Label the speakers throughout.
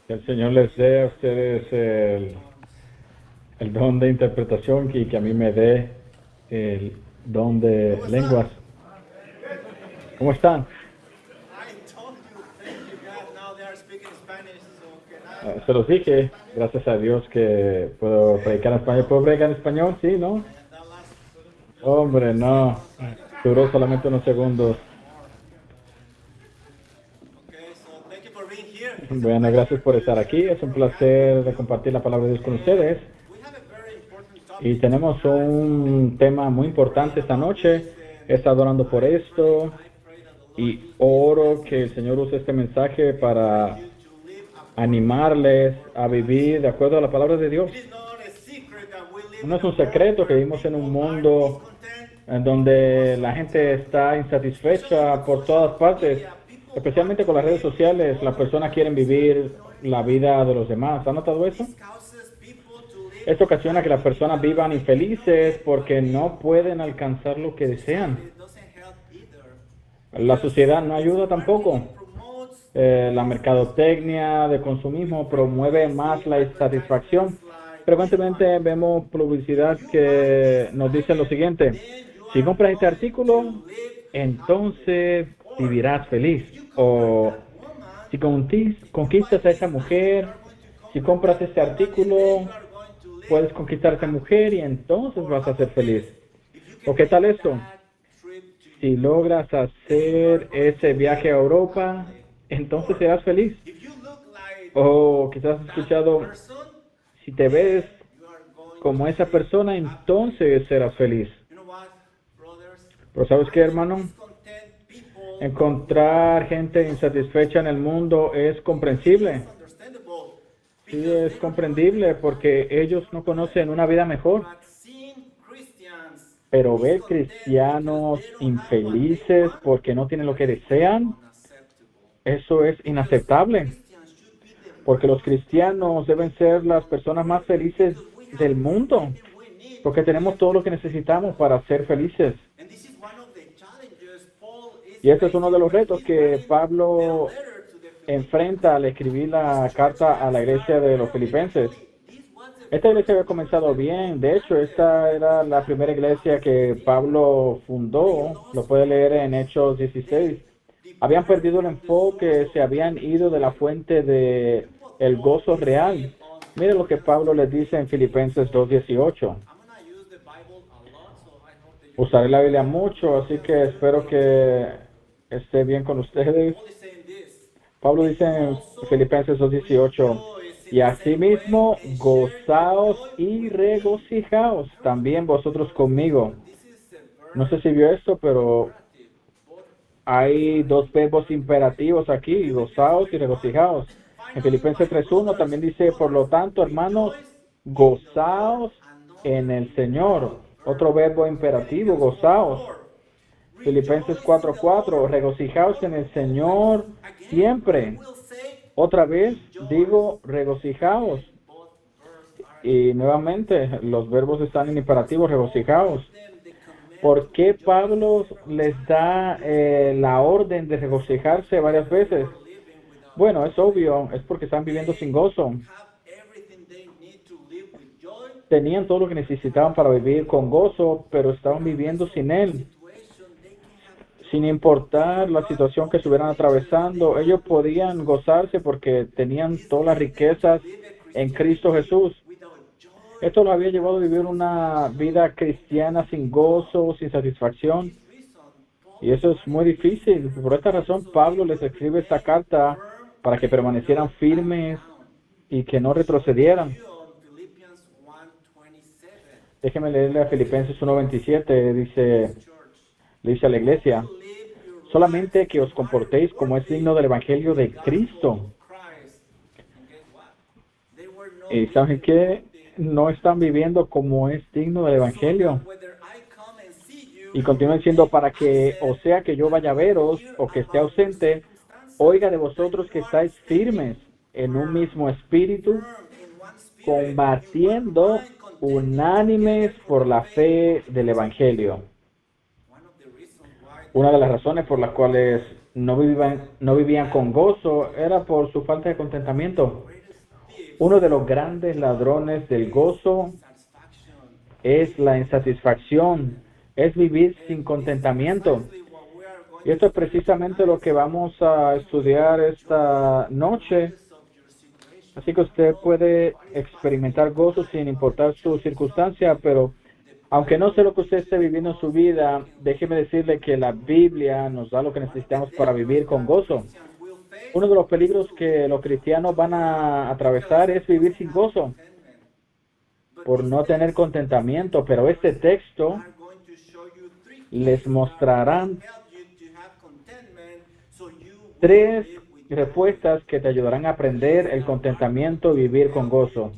Speaker 1: Que el Señor les dé a ustedes el don de interpretación y que a mí me dé el don de lenguas. ¿Cómo están? Se los dije, gracias a Dios que puedo predicar en español. ¿Puedo predicar en español? Sí, ¿no? Hombre, no. Duró solamente unos segundos. Bueno, gracias por estar aquí. Es un placer de compartir la palabra de Dios con ustedes. Y tenemos un tema muy importante esta noche. He estado orando por esto y oro que el Señor use este mensaje para animarles a vivir de acuerdo a la palabra de Dios. No es un secreto que vivimos en un mundo en donde la gente está insatisfecha por todas partes, especialmente con las redes sociales. Las personas quieren vivir la vida de los demás. ¿Han notado eso? Esto ocasiona que las personas vivan infelices porque no pueden alcanzar lo que desean. La sociedad no ayuda tampoco. La mercadotecnia de consumismo promueve más la insatisfacción. Frecuentemente vemos publicidad que nos dicen lo siguiente: si compras este artículo, entonces vivirás feliz. O si conquistas a esa mujer, si compras este artículo, puedes conquistar a esa mujer y entonces vas a ser feliz. ¿O qué tal eso? Si logras hacer ese viaje a Europa, entonces serás feliz. O quizás has escuchado: si te ves como esa persona, entonces serás feliz. Pero ¿sabes qué, hermano? Encontrar gente insatisfecha en el mundo es comprensible. Sí, es comprendible porque ellos no conocen una vida mejor. Pero ver cristianos infelices porque no tienen lo que desean, eso es inaceptable. Porque los cristianos deben ser las personas más felices del mundo, porque tenemos todo lo que necesitamos para ser felices. Y este es uno de los retos que Pablo enfrenta al escribir la carta a la iglesia de los filipenses. Esta iglesia había comenzado bien. De hecho, esta era la primera iglesia que Pablo fundó. Lo puede leer en Hechos 16. Habían perdido el enfoque, se habían ido de la fuente de el gozo real. Mire lo que Pablo les dice en Filipenses 2:18. Usaré la Biblia mucho, así que espero que esté bien con ustedes. Pablo dice en Filipenses 2:18: y asimismo gozaos y regocijaos también vosotros conmigo. No sé si vio esto, pero hay dos verbos imperativos aquí: gozaos y regocijaos. En Filipenses 3:1 también dice: por lo tanto, hermanos, gozaos en el Señor. Otro verbo imperativo: gozaos. Filipenses 4:4: regocijaos en el Señor siempre. Otra vez digo, regocijaos. Y nuevamente los verbos están en imperativo: regocijaos. ¿Por qué Pablo les da la orden de regocijarse varias veces? Bueno, es obvio, es porque están viviendo sin gozo. Tenían todo lo que necesitaban para vivir con gozo, pero estaban viviendo sin él. Sin importar la situación que estuvieran atravesando, ellos podían gozarse porque tenían todas las riquezas en Cristo Jesús. Esto lo había llevado a vivir una vida cristiana sin gozo, sin satisfacción. Y eso es muy difícil. Por esta razón, Pablo les escribe esta carta para que permanecieran firmes y que no retrocedieran. Déjenme leerle a Filipenses 1:27. Le dice a la iglesia: solamente que os comportéis como es digno del evangelio de Cristo. ¿Y saben qué? No están viviendo como es digno del evangelio. Y continúa diciendo: para que, o sea que yo vaya a veros o que esté ausente, oiga de vosotros que estáis firmes en un mismo espíritu, combatiendo unánimes por la fe del evangelio. Una de las razones por las cuales no vivían con gozo, era por su falta de contentamiento. Uno de los grandes ladrones del gozo es la insatisfacción, es vivir sin contentamiento. Y esto es precisamente lo que vamos a estudiar esta noche. Así que usted puede experimentar gozo sin importar su circunstancia, pero aunque no sé lo que usted esté viviendo en su vida, déjeme decirle que la Biblia nos da lo que necesitamos para vivir con gozo. Uno de los peligros que los cristianos van a atravesar es vivir sin gozo, por no tener contentamiento, pero este texto les mostrará tres respuestas que te ayudarán a aprender el contentamiento y vivir con gozo.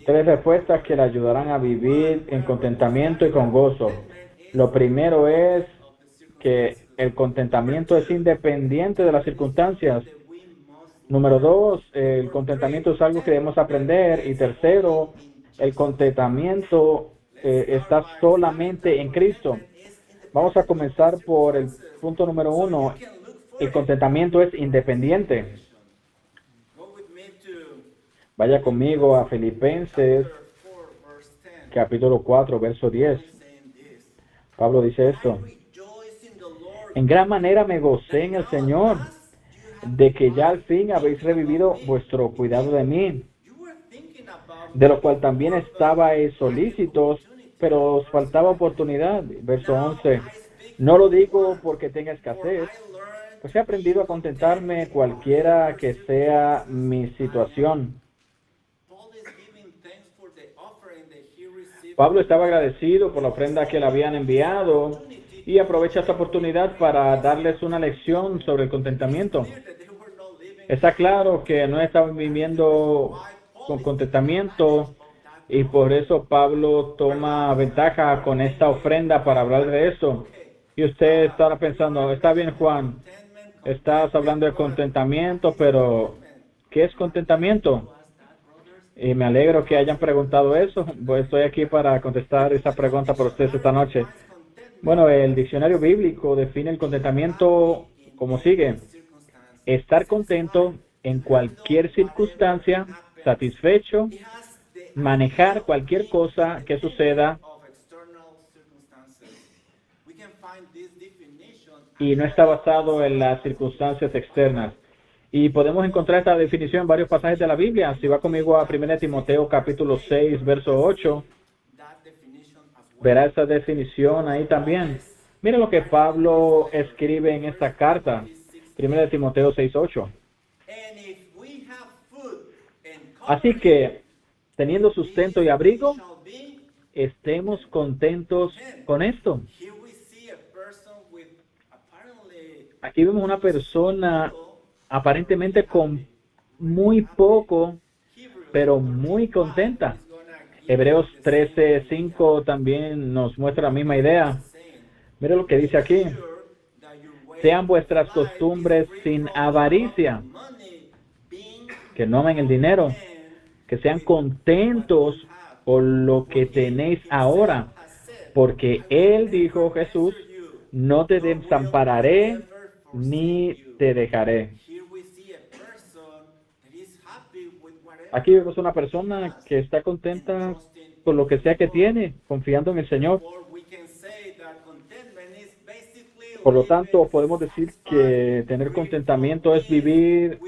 Speaker 1: Tres respuestas que le ayudarán a vivir en contentamiento y con gozo. Lo primero es que el contentamiento es independiente de las circunstancias. Número dos, el contentamiento es algo que debemos aprender. Y tercero, el contentamiento está solamente en Cristo. Vamos a comenzar por el punto número uno. El contentamiento es independiente. Vaya conmigo a Filipenses, capítulo 4, verso 10. Pablo dice esto: en gran manera me gocé en el Señor, de que ya al fin habéis revivido vuestro cuidado de mí, de lo cual también estabais solícitos, pero os faltaba oportunidad. Verso 11. No lo digo porque tenga escasez, pues he aprendido a contentarme cualquiera que sea mi situación. Pablo estaba agradecido por la ofrenda que le habían enviado y aprovecha esta oportunidad para darles una lección sobre el contentamiento. Está claro que no estaban viviendo con contentamiento y por eso Pablo toma ventaja con esta ofrenda para hablar de eso. Y usted estará pensando, está bien, Juan, estás hablando de contentamiento, pero ¿qué es contentamiento? Y me alegro que hayan preguntado eso. Pues estoy aquí para contestar esa pregunta por ustedes esta noche. Bueno, el diccionario bíblico define el contentamiento como sigue: estar contento en cualquier circunstancia, satisfecho, manejar cualquier cosa que suceda y no está basado en las circunstancias externas. Y podemos encontrar esta definición en varios pasajes de la Biblia. Si va conmigo a 1 Timoteo capítulo 6, verso 8, verá esa definición ahí también. Mira lo que Pablo escribe en esta carta, 1 Timoteo 6, 8. Así que, teniendo sustento y abrigo, estemos contentos con esto. Aquí vemos una persona aparentemente con muy poco, pero muy contenta. Hebreos 13:5 también nos muestra la misma idea. Mira lo que dice aquí: sean vuestras costumbres sin avaricia, que no amen el dinero, que sean contentos por lo que tenéis ahora, porque Él dijo, Jesús, no te desampararé ni te dejaré. Aquí vemos una persona que está contenta con lo que sea que tiene, confiando en el Señor. Por lo tanto, podemos decir que tener contentamiento es vivir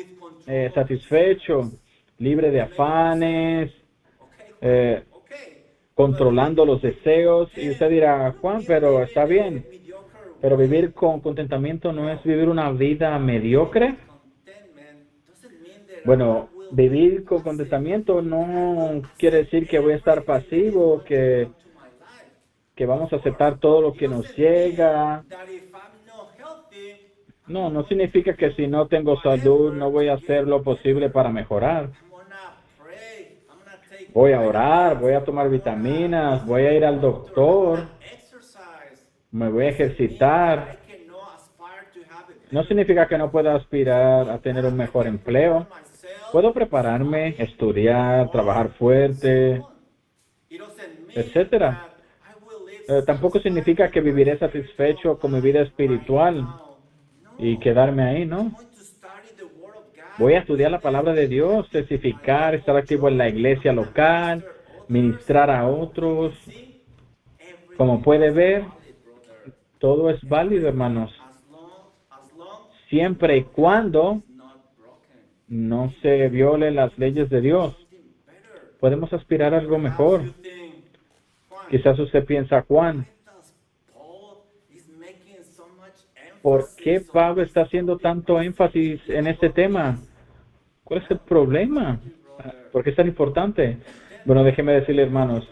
Speaker 1: satisfecho, libre de afanes, controlando los deseos. Y usted dirá, Juan, pero está bien. Pero vivir con contentamiento no es vivir una vida mediocre. Bueno, vivir con contentamiento no quiere decir que voy a estar pasivo, que vamos a aceptar todo lo que nos llega. No significa que si no tengo salud no voy a hacer lo posible para mejorar. Voy a orar, voy a tomar vitaminas, voy a ir al doctor, me voy a ejercitar. No significa que no pueda aspirar a tener un mejor empleo. Puedo prepararme, estudiar, trabajar fuerte, etcétera. tampoco significa que viviré satisfecho con mi vida espiritual y quedarme ahí, ¿no? Voy a estudiar la palabra de Dios, testificar, estar activo en la iglesia local, ministrar a otros. Como puede ver, todo es válido, hermanos, siempre y cuando no se violen las leyes de Dios. Podemos aspirar a algo mejor. Quizás usted piensa, Juan, ¿por qué Pablo está haciendo tanto énfasis en este tema? ¿Cuál es el problema? ¿Por qué es tan importante? Bueno, déjeme decirle, hermanos,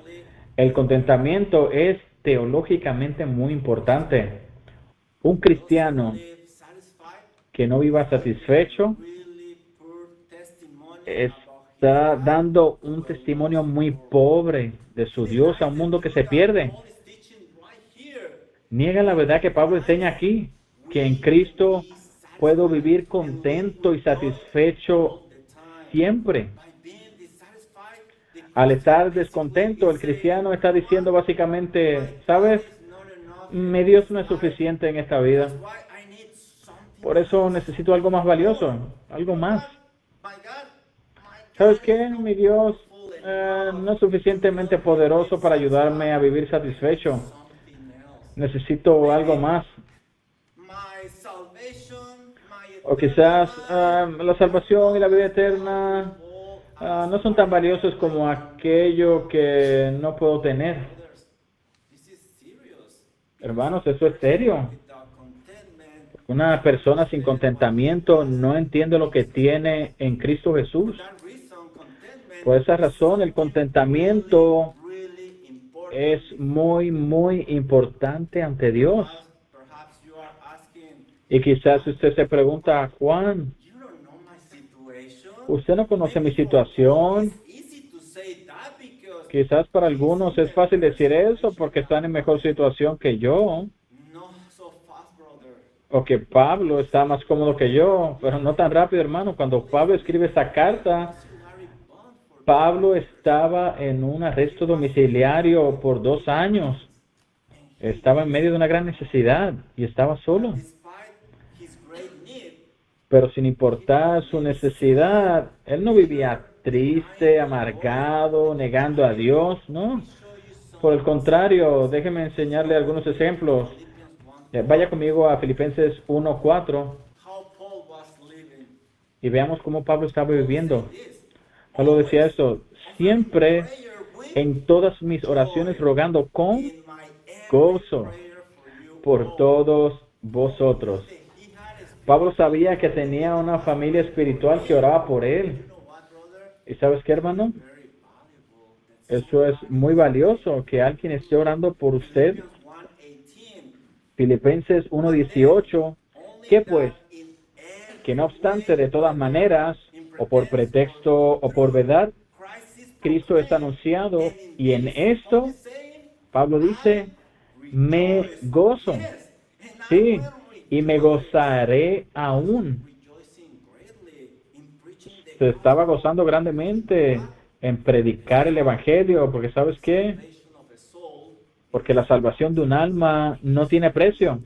Speaker 1: el contentamiento es teológicamente muy importante. Un cristiano que no viva satisfecho está dando un testimonio muy pobre de su Dios a un mundo que se pierde. Niega la verdad que Pablo enseña aquí, que en Cristo puedo vivir contento y satisfecho siempre. Al estar descontento, el cristiano está diciendo básicamente, ¿sabes? Mi Dios no es suficiente en esta vida. Por eso necesito algo más valioso, algo más. ¿Sabes qué? Mi Dios no es suficientemente poderoso para ayudarme a vivir satisfecho. Necesito algo más. O quizás la salvación y la vida eterna no son tan valiosos como aquello que no puedo tener. Hermanos, eso es serio. Una persona sin contentamiento no entiende lo que tiene en Cristo Jesús. Por esa razón, el contentamiento es muy, muy importante ante Dios. Y quizás usted se pregunta, Juan, usted no conoce mi situación. Quizás para algunos es fácil decir eso porque están en mejor situación que yo. O que Pablo está más cómodo que yo, pero no tan rápido, hermano. Cuando Pablo escribe esta carta, Pablo estaba en un arresto domiciliario por 2 años. Estaba en medio de una gran necesidad y estaba solo. Pero sin importar su necesidad, él no vivía triste, amargado, negando a Dios, ¿no? Por el contrario, déjeme enseñarle algunos ejemplos. Vaya conmigo a Filipenses 1:4 y veamos cómo Pablo estaba viviendo. Pablo decía esto, siempre en todas mis oraciones rogando con gozo por todos vosotros. Pablo sabía que tenía una familia espiritual que oraba por él. ¿Y sabes qué, hermano? Eso es muy valioso, que alguien esté orando por usted. Filipenses 1:18, ¿qué pues? Que no obstante, de todas maneras, o por pretexto o por verdad, Cristo es anunciado, y en esto, Pablo dice, me gozo. Sí, y me gozaré aún. Se estaba gozando grandemente en predicar el Evangelio, porque ¿sabes qué? Porque la salvación de un alma no tiene precio.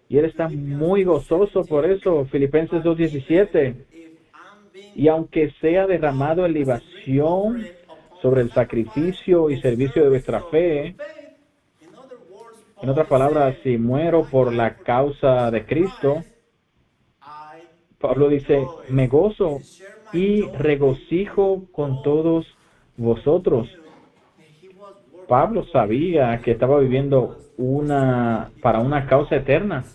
Speaker 1: Y él está muy gozoso por eso. Filipenses 2:17. Y aunque sea derramado en libación sobre el sacrificio y servicio de vuestra fe, en otras palabras, si muero por la causa de Cristo, Pablo dice, me gozo y regocijo con todos vosotros. Pablo sabía que estaba viviendo para una causa eterna,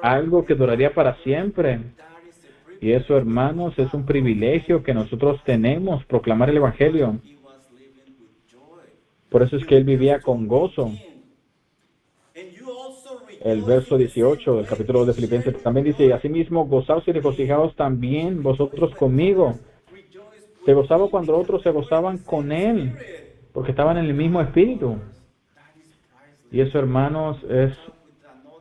Speaker 1: algo que duraría para siempre. Y eso, hermanos, es un privilegio que nosotros tenemos, proclamar el Evangelio. Por eso es que él vivía con gozo. El verso 18 del capítulo de Filipenses también dice, asimismo, gozaos y regocijaos también vosotros conmigo. Se gozaba cuando otros se gozaban con él, porque estaban en el mismo espíritu. Y eso, hermanos, es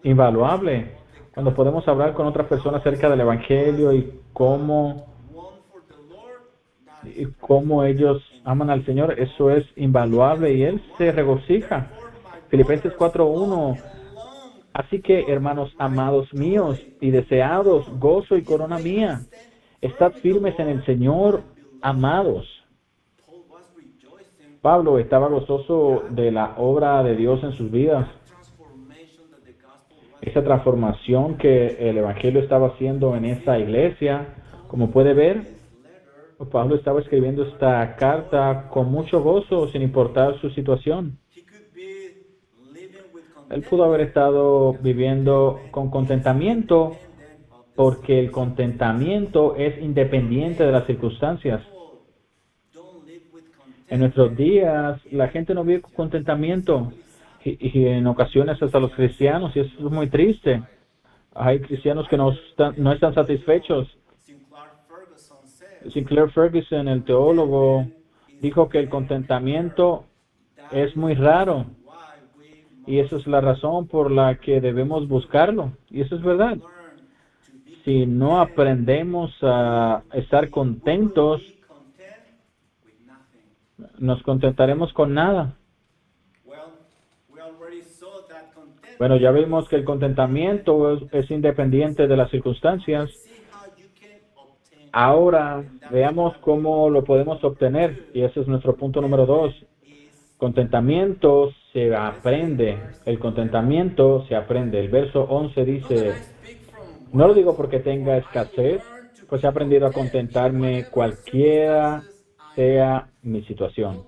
Speaker 1: invaluable. Cuando podemos hablar con otras personas acerca del Evangelio y cómo ellos aman al Señor, eso es invaluable y Él se regocija. Filipenses 4:1. Así que, hermanos amados míos y deseados, gozo y corona mía, estad firmes en el Señor, amados. Pablo estaba gozoso de la obra de Dios en sus vidas. Esa transformación que el Evangelio estaba haciendo en esa iglesia, como puede ver, Pablo estaba escribiendo esta carta con mucho gozo, sin importar su situación. Él pudo haber estado viviendo con contentamiento, porque el contentamiento es independiente de las circunstancias. En nuestros días, la gente no vive con contentamiento, y en ocasiones hasta los cristianos, y eso es muy triste. Hay cristianos que no están satisfechos. Sinclair Ferguson, el teólogo, dijo que el contentamiento es muy raro, y esa es la razón por la que debemos buscarlo, y eso es verdad. Si no aprendemos a estar contentos, nos contentaremos con nada. Bueno, ya vimos que el contentamiento es independiente de las circunstancias. Ahora veamos cómo lo podemos obtener, y ese es nuestro punto número 2. Contentamiento se aprende. El contentamiento se aprende. El verso 11 dice: no lo digo porque tenga escasez, pues he aprendido a contentarme cualquiera sea mi situación.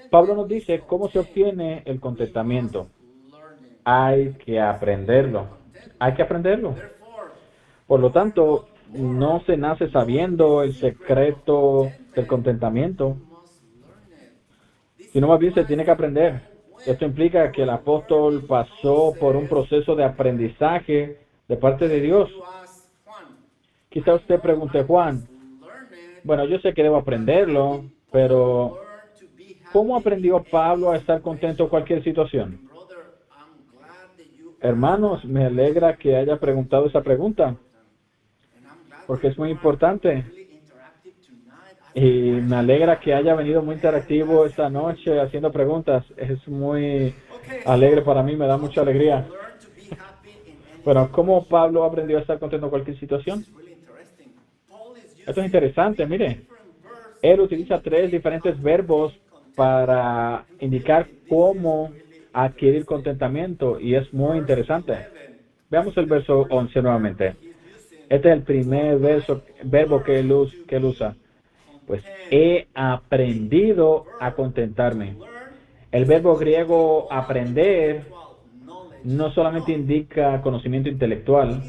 Speaker 1: Pablo nos dice cómo se obtiene el contentamiento. Hay que aprenderlo. Hay que aprenderlo. Por lo tanto, no se nace sabiendo el secreto del contentamiento, sino más bien se tiene que aprender. Esto implica que el apóstol pasó por un proceso de aprendizaje de parte de Dios. Quizá usted pregunte, Juan, bueno, yo sé que debo aprenderlo, pero ¿cómo aprendió Pablo a estar contento en cualquier situación? Hermanos, me alegra que haya preguntado esa pregunta, porque es muy importante. Y me alegra que haya venido muy interactivo esta noche haciendo preguntas. Es muy alegre para mí, me da mucha alegría. Bueno, ¿cómo Pablo aprendió a estar contento en cualquier situación? Esto es interesante, mire. Él utiliza 3 diferentes verbos para indicar cómo adquirir contentamiento, y es muy interesante. Veamos el verso 11 nuevamente. Este es el primer verbo que él usa. Pues he aprendido a contentarme. El verbo griego aprender no solamente indica conocimiento intelectual,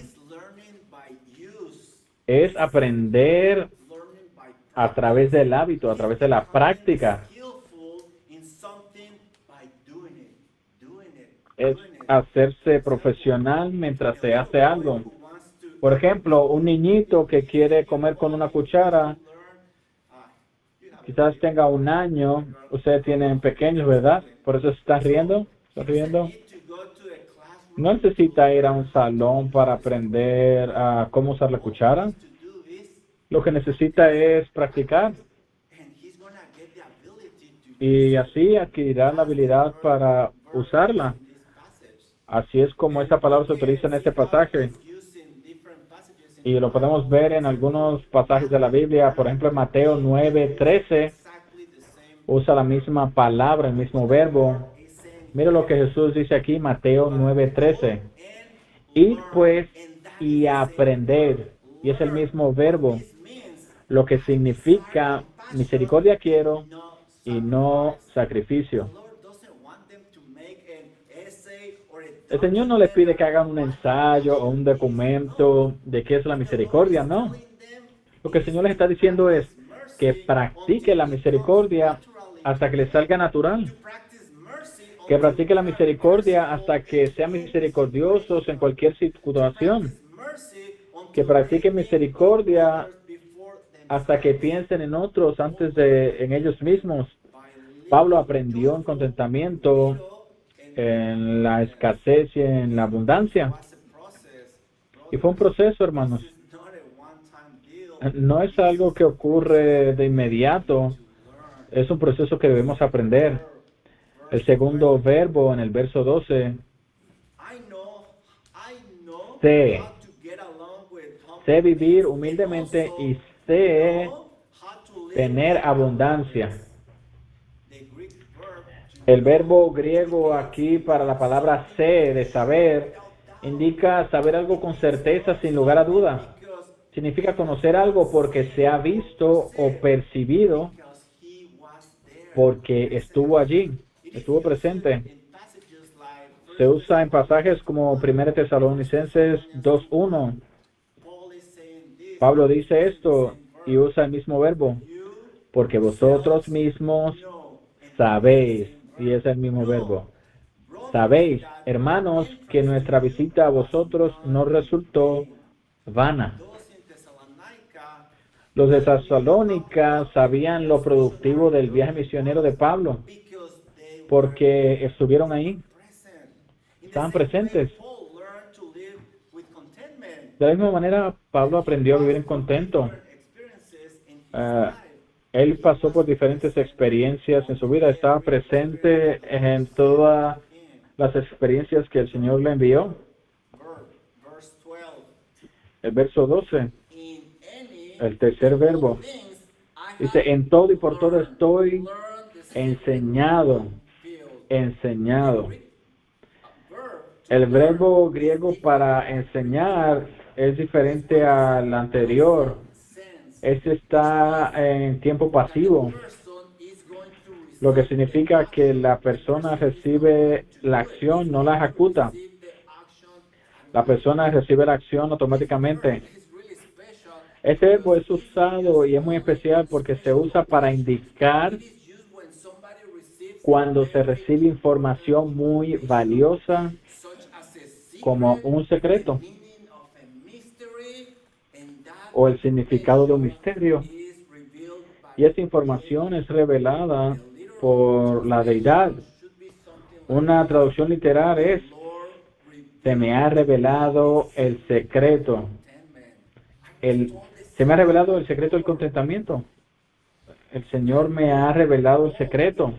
Speaker 1: es aprender a través del hábito, a través de la práctica. Es hacerse profesional mientras se hace algo. Por ejemplo, un niñito que quiere comer con una cuchara, quizás tenga 1 año. Ustedes tienen pequeños, ¿verdad? Por eso se está riendo. ¿Está riendo? No necesita ir a un salón para aprender a cómo usar la cuchara. Lo que necesita es practicar. Y así adquirirá la habilidad para usarla. Así es como esa palabra se utiliza en este pasaje. Y lo podemos ver en algunos pasajes de la Biblia. Por ejemplo, en Mateo 9:13 usa la misma palabra, el mismo verbo. Mira lo que Jesús dice aquí, Mateo 9:13. Ir pues y aprender. Y es el mismo verbo, lo que significa misericordia quiero y no sacrificio. El Señor no les pide que hagan un ensayo o un documento de qué es la misericordia, no. Lo que el Señor les está diciendo es que practique la misericordia hasta que les salga natural. Que practique la misericordia hasta que sean misericordiosos en cualquier situación. Que practique misericordia hasta que piensen en otros antes de en ellos mismos. Pablo aprendió en contentamiento, en la escasez y en la abundancia. Y fue un proceso, hermanos. no es algo que ocurre de inmediato, es un proceso que debemos aprender. El segundo verbo en el verso 12, sé, sé vivir humildemente y sé tener abundancia. El verbo griego aquí para la palabra sé, de saber, indica saber algo con certeza sin lugar a duda. Significa conocer algo porque se ha visto o percibido porque estuvo allí, estuvo presente. Se usa en pasajes como 1 Tesalonicenses 2:1. Pablo dice esto y usa el mismo verbo, porque vosotros mismos sabéis, y es el mismo verbo. Sabéis, hermanos, que nuestra visita a vosotros no resultó vana. Los de Tesalónica sabían lo productivo del viaje misionero de Pablo, porque estuvieron ahí, estaban presentes. De la misma manera, Pablo aprendió a vivir en contento. Él pasó por diferentes experiencias en su vida, estaba presente en todas las experiencias que el Señor le envió. El verso 12, el tercer verbo, dice, en todo y por todo estoy enseñado. El verbo griego para enseñar es diferente al anterior. Este está en tiempo pasivo, lo que significa que la persona recibe la acción, no la ejecuta. La persona recibe la acción automáticamente. Este verbo es usado y es muy especial porque se usa para indicar cuando se recibe información muy valiosa como un secreto o el significado de un misterio. Y esa información es revelada por la deidad. Una traducción literal es, se me ha revelado el secreto. Se me ha revelado el secreto del contentamiento. El Señor me ha revelado el secreto.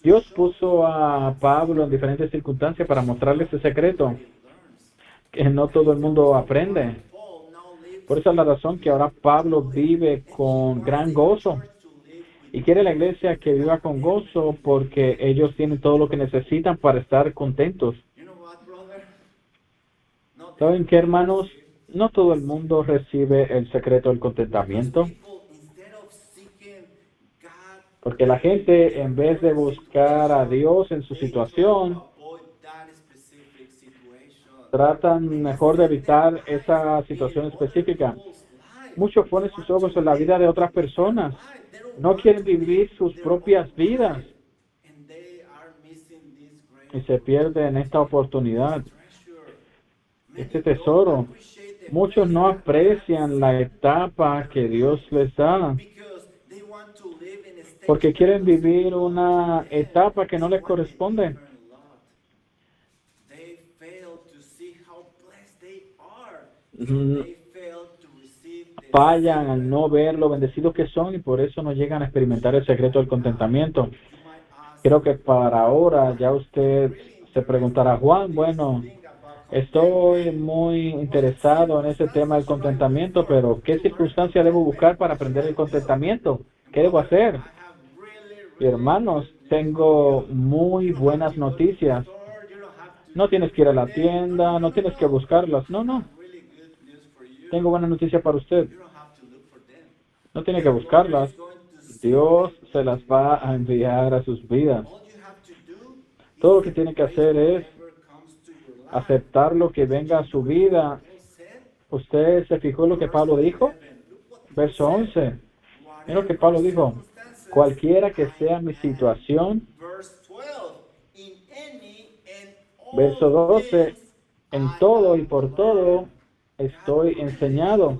Speaker 1: Dios puso a Pablo en diferentes circunstancias para mostrarle ese secreto que no todo el mundo aprende. Por esa es la razón que ahora Pablo vive con gran gozo y quiere la iglesia que viva con gozo porque ellos tienen todo lo que necesitan para estar contentos. ¿Saben qué, hermanos? No todo el mundo recibe el secreto del contentamiento. Porque la gente, en vez de buscar a Dios en su situación, tratan mejor de evitar esa situación específica. Muchos ponen sus ojos en la vida de otras personas. No quieren vivir sus propias vidas. Y se pierden esta oportunidad, este tesoro. Muchos no aprecian la etapa que Dios les da, porque quieren vivir una etapa que no les corresponde. Fallan al no ver lo bendecidos que son y por eso no llegan a experimentar el secreto del contentamiento. Creo que para ahora ya usted se preguntará, Juan, bueno, estoy muy interesado en ese tema del contentamiento, pero ¿qué circunstancia debo buscar para aprender el contentamiento? ¿Qué debo hacer? Y hermanos, tengo muy buenas noticias. No tienes que ir a la tienda, no tienes que buscarlas. No. Tengo buena noticia para usted. No tiene que buscarlas. Dios se las va a enviar a sus vidas. Todo lo que tiene que hacer es aceptar lo que venga a su vida. ¿Usted se fijó en lo que Pablo dijo? Verso 11. Mira lo que Pablo dijo. Cualquiera que sea mi situación. Verso 12. En todo y por todo estoy enseñado.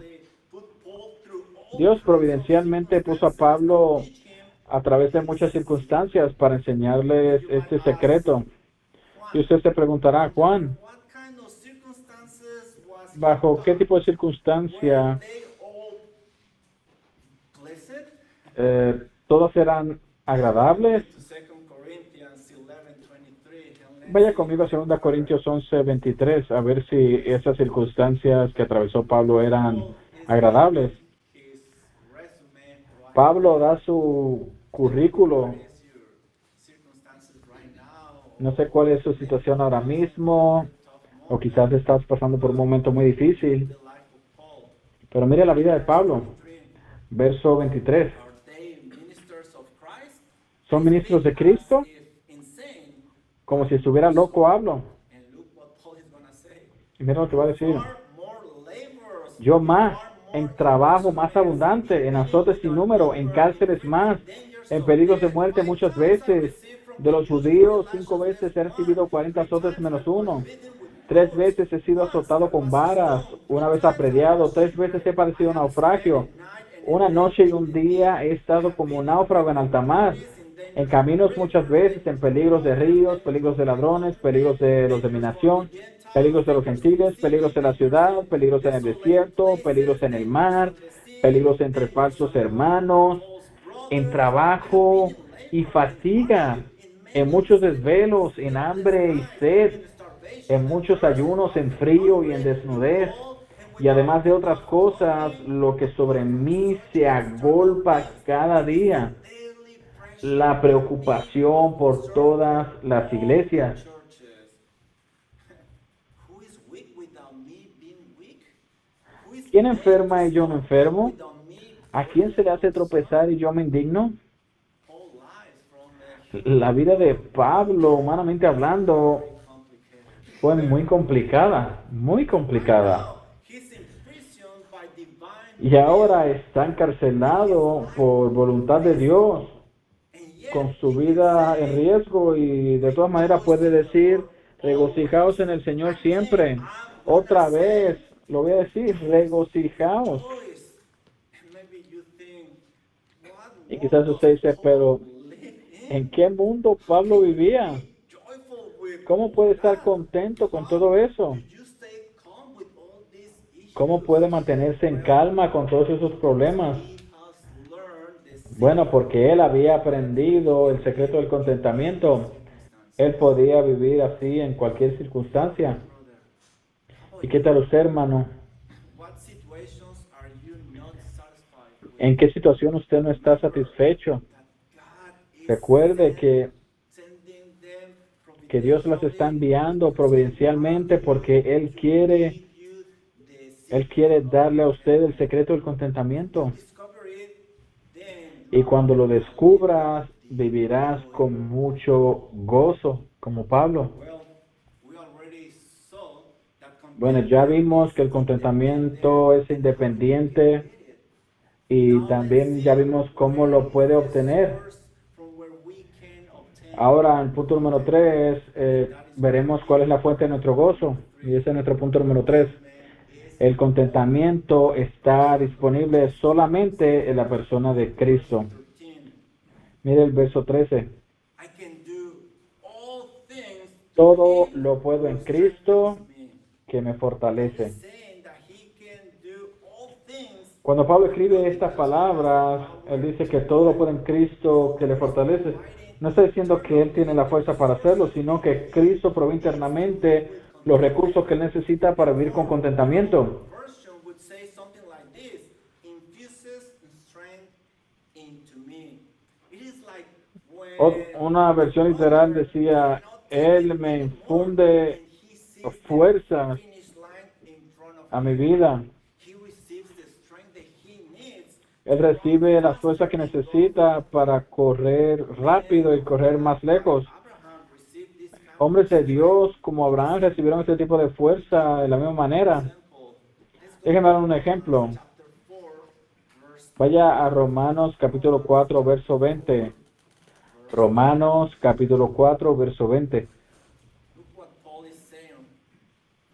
Speaker 1: Dios providencialmente puso a Pablo a través de muchas circunstancias para enseñarles este secreto. Y usted se preguntará, Juan, ¿Bajo qué tipo de circunstancia todas eran agradables? Vaya conmigo a 2 Corintios 11:23, a ver si esas circunstancias que atravesó Pablo eran agradables. Pablo da su currículo. No sé cuál es su situación ahora mismo, o quizás estás pasando por un momento muy difícil. Pero mire la vida de Pablo. Verso 23. ¿Son ministros de Cristo? Como si estuviera loco hablo. Y mira lo que va a decir. Yo más, en trabajo más abundante, en azotes sin número, en cárceles más, en peligros de muerte muchas veces. De los judíos 5 veces he recibido 40 azotes menos 1. 3 veces he sido azotado con varas, 1 vez aprediado, 3 veces he padecido naufragio. 1 noche y 1 día he estado como náufrago en alta mar, en caminos muchas veces, en peligros de ríos, peligros de ladrones, peligros de los de mi nación, peligros de los gentiles, peligros de la ciudad, peligros en el desierto, peligros en el mar, peligros entre falsos hermanos, en trabajo y fatiga, en muchos desvelos, en hambre y sed, en muchos ayunos, en frío y en desnudez, y además de otras cosas, lo que sobre mí se agolpa cada día, la preocupación por todas las iglesias. ¿Quién enferma y yo no enfermo? ¿A quién se le hace tropezar y yo me indigno? La vida de Pablo, humanamente hablando, fue muy complicada, muy complicada. Y ahora está encarcelado por voluntad de Dios, con su vida en riesgo, y de todas maneras puede decir, regocijaos en el Señor siempre. Otra vez, lo voy a decir, regocijaos. Y quizás usted dice, pero ¿en qué mundo Pablo vivía? ¿Cómo puede estar contento con todo eso? ¿Cómo puede mantenerse en calma con todos esos problemas? Bueno, porque él había aprendido el secreto del contentamiento. Él podía vivir así en cualquier circunstancia. ¿Y qué tal usted, hermano? ¿En qué situación usted no está satisfecho? Recuerde que Dios las está enviando providencialmente porque Él quiere darle a usted el secreto del contentamiento. Y cuando lo descubras, vivirás con mucho gozo, como Pablo. Bueno, ya vimos que el contentamiento es independiente y también ya vimos cómo lo puede obtener. Ahora, en punto número 3, veremos cuál es la fuente de nuestro gozo. Y ese es nuestro punto número 3. El contentamiento está disponible solamente en la persona de Cristo. Mire el verso 13. Todo lo puedo en Cristo que me fortalece. Cuando Pablo escribe estas palabras, él dice que todo lo puede en Cristo que le fortalece. No está diciendo que él tiene la fuerza para hacerlo, sino que Cristo provee internamente los recursos que él necesita para vivir con contentamiento. Una versión literal decía, Él me infunde fuerzas a mi vida. Él recibe las fuerzas que necesita para correr rápido y correr más lejos. Hombres de Dios como Abraham recibieron este tipo de fuerza de la misma manera. Déjenme dar un ejemplo. Vaya a Romanos capítulo 4, verso 20. Romanos capítulo 4, verso 20.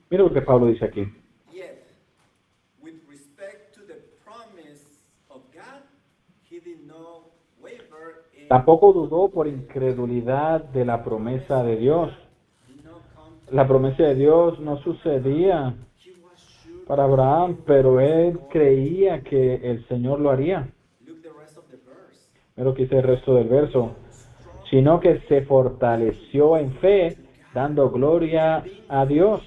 Speaker 1: Mira lo que Pablo dice aquí. Tampoco dudó por incredulidad de la promesa de Dios. La promesa de Dios no sucedía para Abraham, pero él creía que el Señor lo haría. Es lo que dice el resto del verso. Sino que se fortaleció en fe, dando gloria a Dios,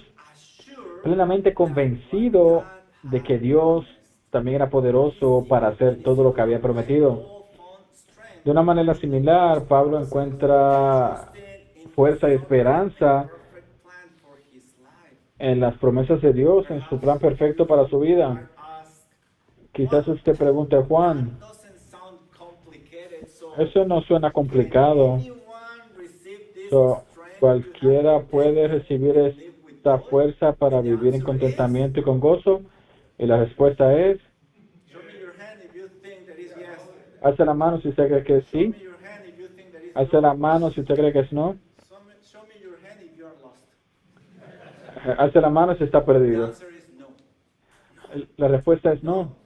Speaker 1: plenamente convencido de que Dios también era poderoso para hacer todo lo que había prometido. De una manera similar, Pablo encuentra fuerza y esperanza en las promesas de Dios, en su plan perfecto para su vida. Quizás usted pregunte, Juan, eso no suena complicado. So, cualquiera puede recibir esta fuerza para vivir en contentamiento y con gozo. Y la respuesta es, alce la mano si usted cree que sí. Alce la mano si usted cree que es no. Alce la mano si está perdido. La respuesta es no.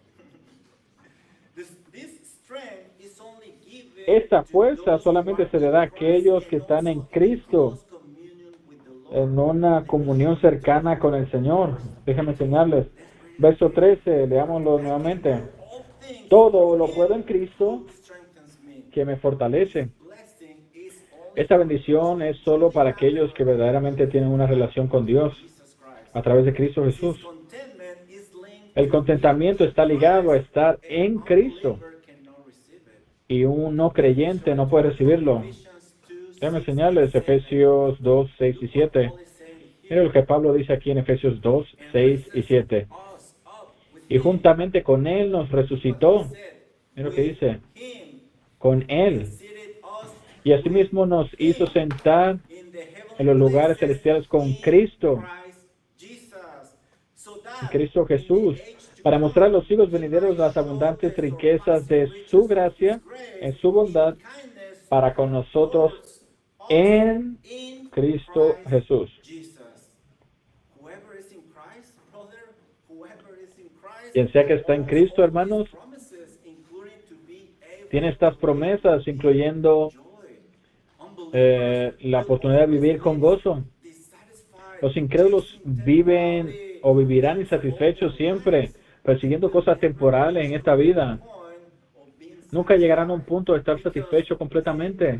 Speaker 1: Esta fuerza solamente se le da a aquellos que están en Cristo, en una comunión cercana con el Señor. Déjenme enseñarles. Verso 13, leámoslo nuevamente. Todo lo puedo en Cristo que me fortalece. Esta bendición es solo para aquellos que verdaderamente tienen una relación con Dios a través de Cristo Jesús. El contentamiento está ligado a estar en Cristo y un no creyente no puede recibirlo. Déjenme enseñarles Efesios 2, 6 y 7. Miren lo que Pablo dice aquí en Efesios 2, 6 y 7. Y juntamente con Él nos resucitó. Miren lo que dice. Con Él. Y asimismo nos hizo sentar en los lugares celestiales con Cristo. En Cristo Jesús. Para mostrar a los siglos venideros las abundantes riquezas de su gracia, en su bondad, para con nosotros en Cristo Jesús. Quien sea que está en Cristo, hermanos, tiene estas promesas, incluyendo la oportunidad de vivir con gozo. Los incrédulos viven o vivirán insatisfechos siempre, persiguiendo cosas temporales en esta vida. Nunca llegarán a un punto de estar satisfechos completamente,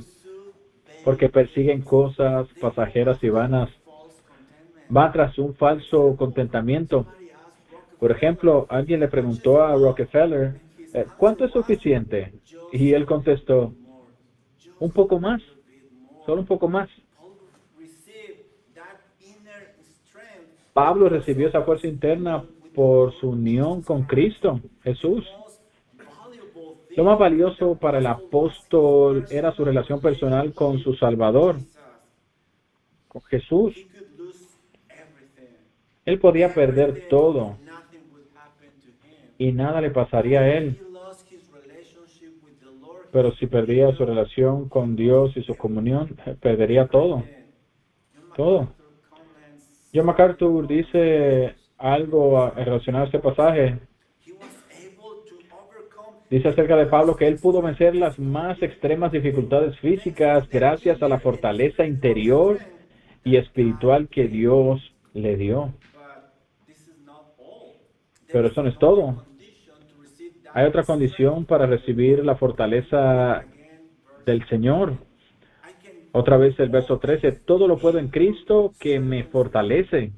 Speaker 1: porque persiguen cosas pasajeras y vanas. Van tras un falso contentamiento. Por ejemplo, alguien le preguntó a Rockefeller, ¿cuánto es suficiente? Y él contestó, un poco más, solo un poco más. Pablo recibió esa fuerza interna por su unión con Cristo, Jesús. Lo más valioso para el apóstol era su relación personal con su Salvador, con Jesús. Él podía perder todo y nada le pasaría a él. Pero si perdía su relación con Dios y su comunión, perdería todo. Todo. John MacArthur dice algo relacionado a este pasaje. Dice acerca de Pablo que él pudo vencer las más extremas dificultades físicas gracias a la fortaleza interior y espiritual que Dios le dio. Pero eso no es todo. Hay otra condición para recibir la fortaleza del Señor. Otra vez el verso 13, todo lo puedo en Cristo que me fortalece.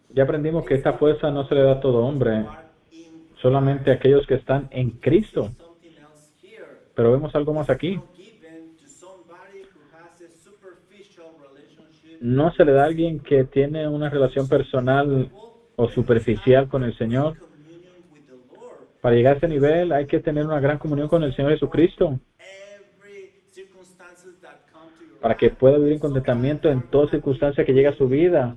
Speaker 1: Ya aprendimos que esta fuerza no se le da a todo hombre, solamente a aquellos que están en Cristo. Pero vemos algo más aquí. No se le da a alguien que tiene una relación personal o superficial con el Señor. Para llegar a ese nivel hay que tener una gran comunión con el Señor Jesucristo, para que pueda vivir en contentamiento en toda circunstancia que llegue a su vida.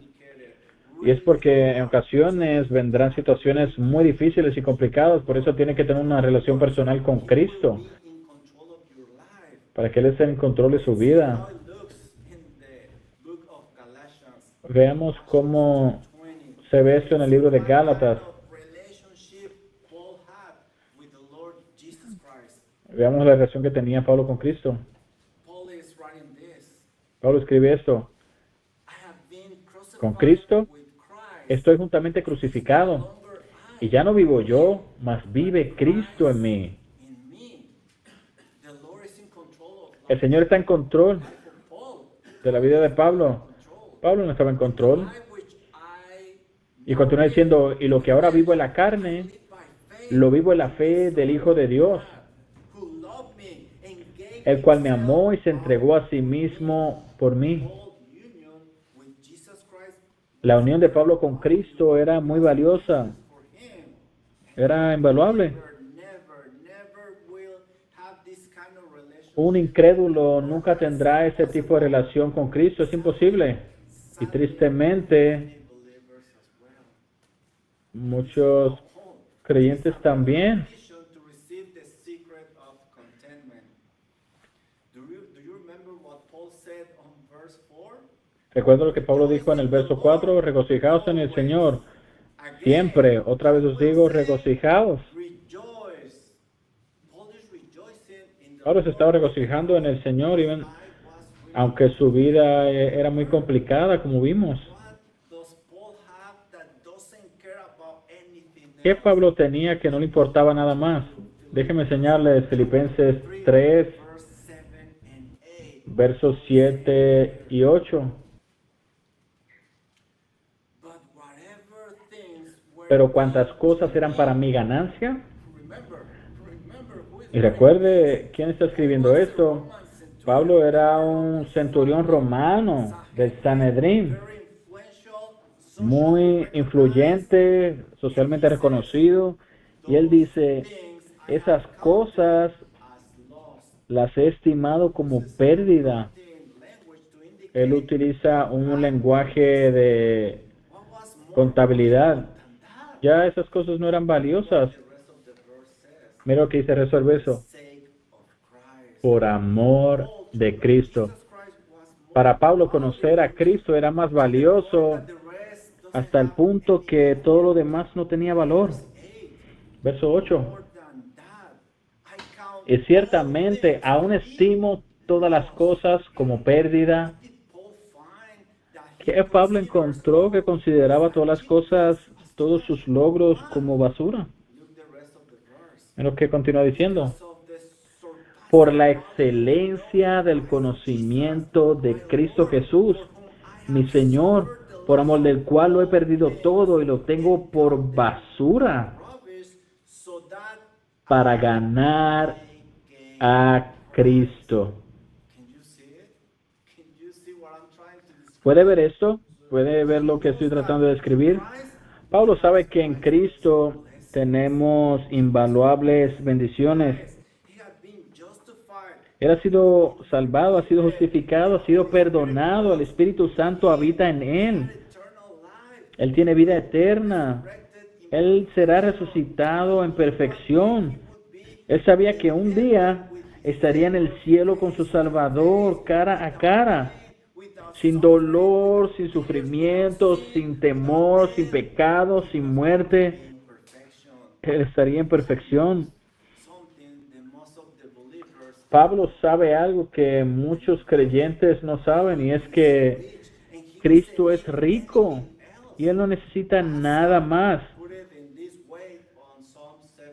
Speaker 1: Y es porque en ocasiones vendrán situaciones muy difíciles y complicadas, por eso tiene que tener una relación personal con Cristo, para que Él esté en control de su vida. Veamos cómo se ve esto en el libro de Gálatas. Veamos la relación que tenía Pablo con Cristo. Pablo escribe esto. Con Cristo estoy juntamente crucificado, y ya no vivo yo, mas vive Cristo en mí. El Señor está en control de la vida de Pablo. Pablo no estaba en control. Y continúa diciendo, y lo que ahora vivo en la carne, lo vivo en la fe del Hijo de Dios, el cual me amó y se entregó a sí mismo por mí. La unión de Pablo con Cristo era muy valiosa, era invaluable. Un incrédulo nunca tendrá ese tipo de relación con Cristo, es imposible. Y tristemente, muchos creyentes también. Recuerdo lo que Pablo dijo en el verso 4, regocijaos en el Señor. Siempre, otra vez os digo, regocijaos. Pablo se estaba regocijando en el Señor, aunque su vida era muy complicada, como vimos. ¿Qué Pablo tenía que no le importaba nada más? Déjenme enseñarles Filipenses 3, versos 7 y 8. Pero cuantas cosas eran para mi ganancia. Y recuerde, ¿quién está escribiendo esto? Pablo era un centurión romano del Sanedrín, muy influyente, socialmente reconocido, y él dice, esas cosas las he estimado como pérdida. Él utiliza un lenguaje de contabilidad. Ya esas cosas no eran valiosas. Mira lo que dice el verso. Por amor de Cristo. Para Pablo, conocer a Cristo era más valioso hasta el punto que todo lo demás no tenía valor. Verso 8. Y ciertamente aún estimo todas las cosas como pérdida. ¿Qué Pablo encontró que consideraba todas las cosas, todos sus logros como basura? Es lo que continúa diciendo. Por la excelencia del conocimiento de Cristo Jesús, mi Señor, por amor del cual lo he perdido todo y lo tengo por basura para ganar a Cristo. ¿Puede ver esto? ¿Puede ver lo que estoy tratando de describir? Pablo sabe que en Cristo tenemos invaluables bendiciones. Él ha sido salvado, ha sido justificado, ha sido perdonado. El Espíritu Santo habita en él. Él tiene vida eterna. Él será resucitado en perfección. Él sabía que un día estaría en el cielo con su Salvador cara a cara, sin dolor, sin sufrimiento, sin temor, sin pecado, sin muerte. Él estaría en perfección. Pablo sabe algo que muchos creyentes no saben, y es que Cristo es rico y él no necesita nada más.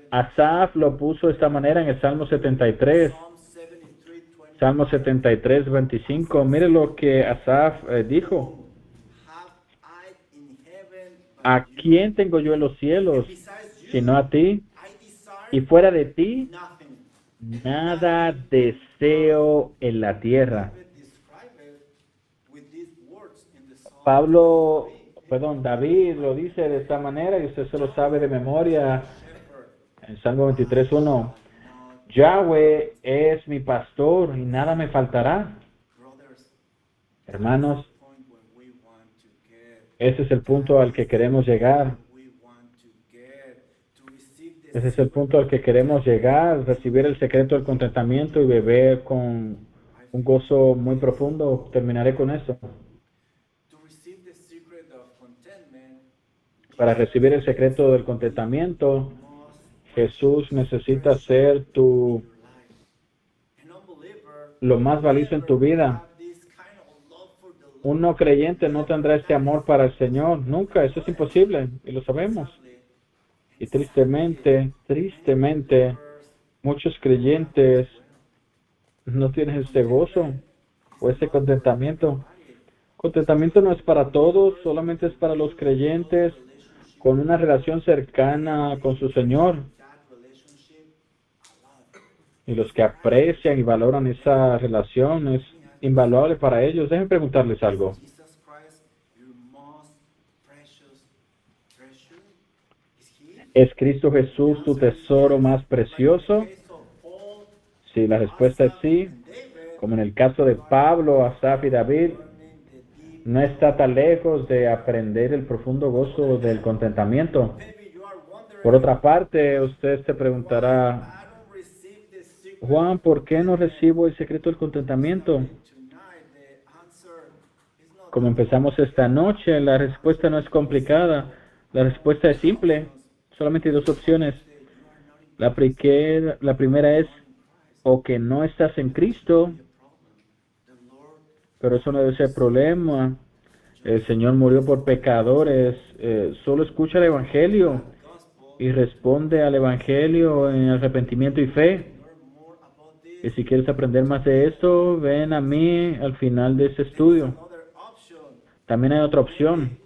Speaker 1: Asaf lo puso de esta manera en el Salmo 73. Salmo 73, 25. Mire lo que Asaf dijo. ¿A quién tengo yo en los cielos, sino a ti? Y fuera de ti, nada deseo en la tierra. David lo dice de esta manera, y usted se lo sabe de memoria. En Salmo 23, 1. Yahweh es mi pastor y nada me faltará. Hermanos, ese es el punto al que queremos llegar. Ese es el punto al que queremos llegar, recibir el secreto del contentamiento y beber con un gozo muy profundo. Terminaré con eso. Para recibir el secreto del contentamiento, Jesús necesita ser lo más valioso en tu vida. Un no creyente no tendrá este amor para el Señor, nunca, eso es imposible, y lo sabemos. Y tristemente, muchos creyentes no tienen este gozo o este contentamiento. Contentamiento no es para todos, solamente es para los creyentes con una relación cercana con su Señor. Y los que aprecian y valoran esa relación es invaluable para ellos. Déjenme preguntarles algo. ¿Es Cristo Jesús tu tesoro más precioso? Si la respuesta es sí, como en el caso de Pablo, Asaf y David, no está tan lejos de aprender el profundo gozo del contentamiento. Por otra parte, usted se preguntará, Juan, ¿por qué no recibo el secreto del contentamiento? Como empezamos esta noche, la respuesta no es complicada, la respuesta es simple, solamente hay dos opciones. La primera es o que no estás en Cristo, pero eso no debe ser problema. El Señor murió por pecadores. Solo escucha el Evangelio y responde al Evangelio en arrepentimiento y fe. Y si quieres aprender más de esto, ven a mí al final de este estudio. También hay otra opción.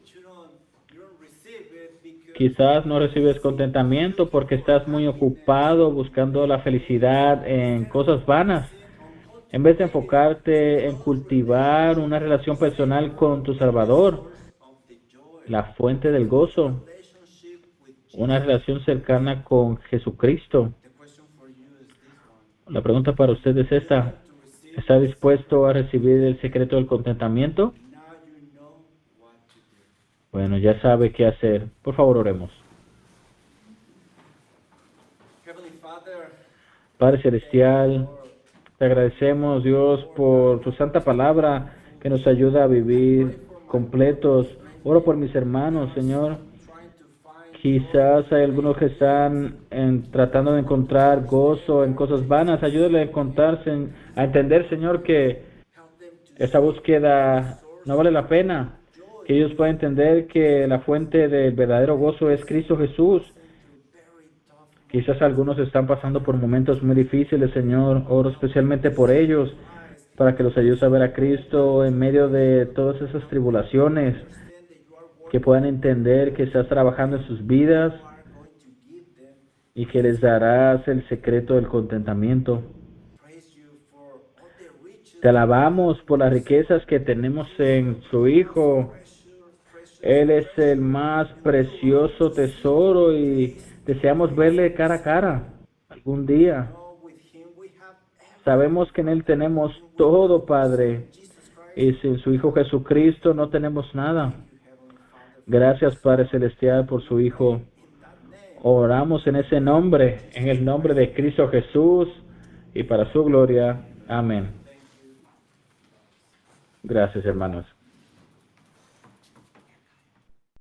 Speaker 1: Quizás no recibes contentamiento porque estás muy ocupado buscando la felicidad en cosas vanas, en vez de enfocarte en cultivar una relación personal con tu Salvador, la fuente del gozo, una relación cercana con Jesucristo. La pregunta para usted es esta: ¿está dispuesto a recibir el secreto del contentamiento? Bueno, ya sabe qué hacer. Por favor, oremos. Padre Celestial, te agradecemos, Dios, por tu santa palabra que nos ayuda a vivir completos. Oro por mis hermanos, Señor. Quizás hay algunos que están tratando de encontrar gozo en cosas vanas. Ayúdale a entender, Señor, que esa búsqueda no vale la pena. Que ellos puedan entender que la fuente del verdadero gozo es Cristo Jesús. Quizás algunos están pasando por momentos muy difíciles, Señor. Oro especialmente por ellos, para que los ayudes a ver a Cristo en medio de todas esas tribulaciones, que puedan entender que estás trabajando en sus vidas y que les darás el secreto del contentamiento. Te alabamos por las riquezas que tenemos en su Hijo. Él es el más precioso tesoro y deseamos verle cara a cara algún día. Sabemos que en Él tenemos todo, Padre, y sin su Hijo Jesucristo no tenemos nada. Gracias, Padre Celestial, por su Hijo. Oramos en ese nombre, en el nombre de Cristo Jesús, y para su gloria. Amén. Gracias, hermanos.